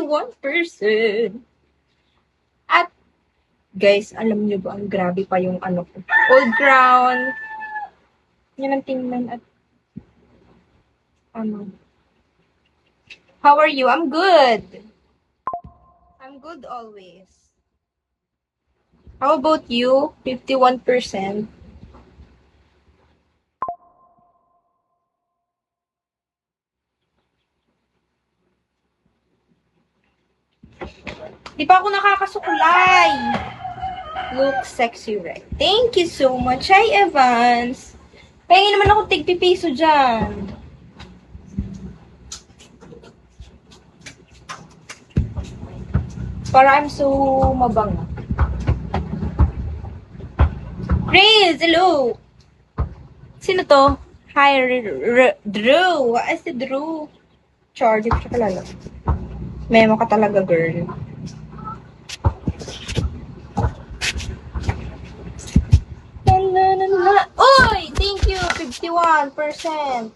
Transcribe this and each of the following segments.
51%. At, guys, alam nyo ba, ang grabe pa yung ano ko. Old Crown. Yan ang tingnan at ano. How are you? I'm good. I'm good always. How about you? 51%. Di pa ako nakakasuklay. Look sexy, right? Thank you so much. Hi, Evans. Pahingin naman ako tig-pipiso dyan. Para I'm so mabango. Grace, hello. Sino to? Hi, Drew. What is the Drew? Charge, ito siya kalala. Memo ka talaga, girl. Uy! Thank you! 51%.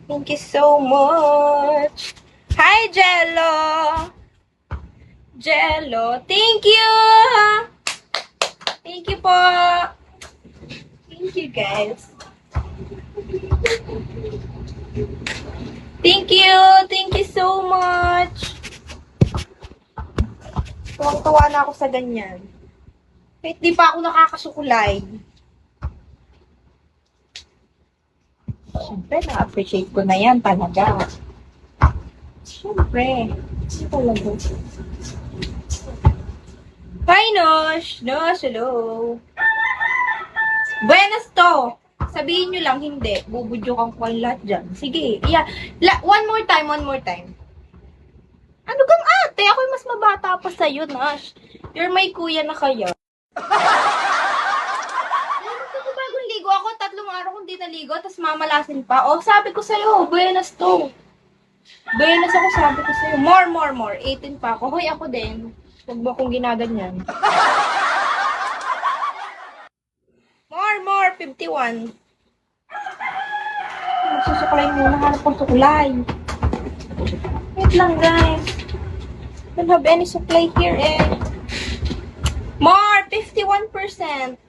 Thank you so much. Hi, Jello! Jello, thank you! Thank you po! Thank you, guys. Thank you! Thank you so much! Tuwang-tuwa na ako sa ganyan. Kahit di pa ako nakakasukulay. Siyempre, na-appreciate ko na yan talaga. Siyempre. Talaga. Hi, Nosh! Nosh, hello! Buenas to! Sabihin nyo lang, hindi. Bubudyokan ko ang lahat dyan. Sige, yeah. One more time, one more time. Ano kang ate? Ako'y mas mabata pa sa'yo, Nosh. You're my kuya na kaya. Bagong ligo ako, 3 araw kung di naligo, tapos mamalasin pa. Oh, sabi ko sa'yo, buenas to. Buenas ako, sabi ko sa'yo. More. 18 pa ako. Hoy, ako din. Huwag mo akong ginaganyan. More. 51. Magsusuklay muna. Hanap kong suklay. Wait lang, guys. Don't have any supply here, eh. More! 51%.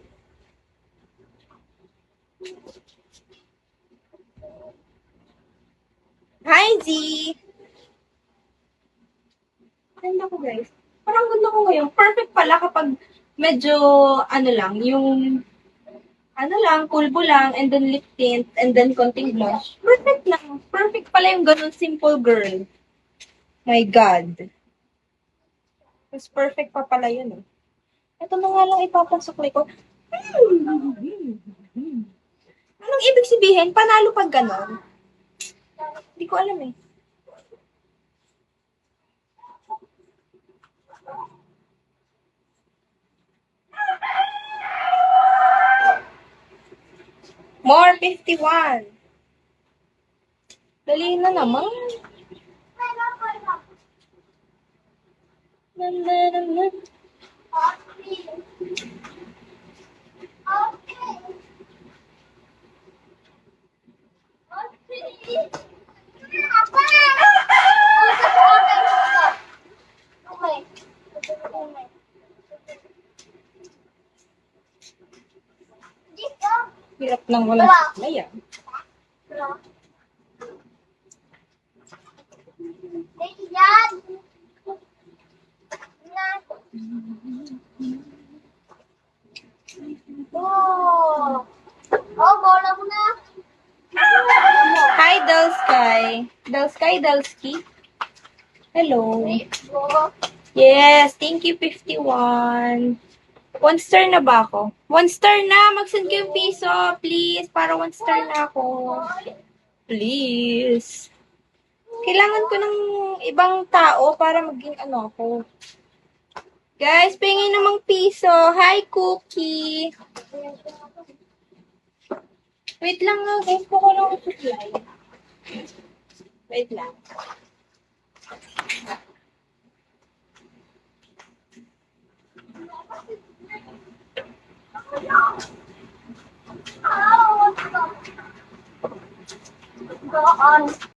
Hi, Z! Ganda ko, guys. Parang ganda ko ngayon. Perfect pala kapag medyo, ano lang, yung, ano lang, pulbo lang, and then lip tint, and then konting blush. Perfect lang. Perfect pala yung ganun simple girl. My God. Mas perfect pa pala yun, eh. Ito na nga lang ipapasuklay ko. Anong ibig sabihin? Panalo pag ganon? Hindi ko alam, eh. More 51. Dali na naman. Hirap nang walang supply, ah. Bola mo na. Hi, Delsky. Hello. Yes, thank you, 51. 1 star na ba ako? 1 star na! Mag-send kayo piso, please. Para 1 star na ako. Please. Kailangan ko ng ibang tao para maging ano ako. Guys, pingin namang piso. Hi, Cookie. Wait lang nga, guys. Baka lang supply. Wait lang. Go on.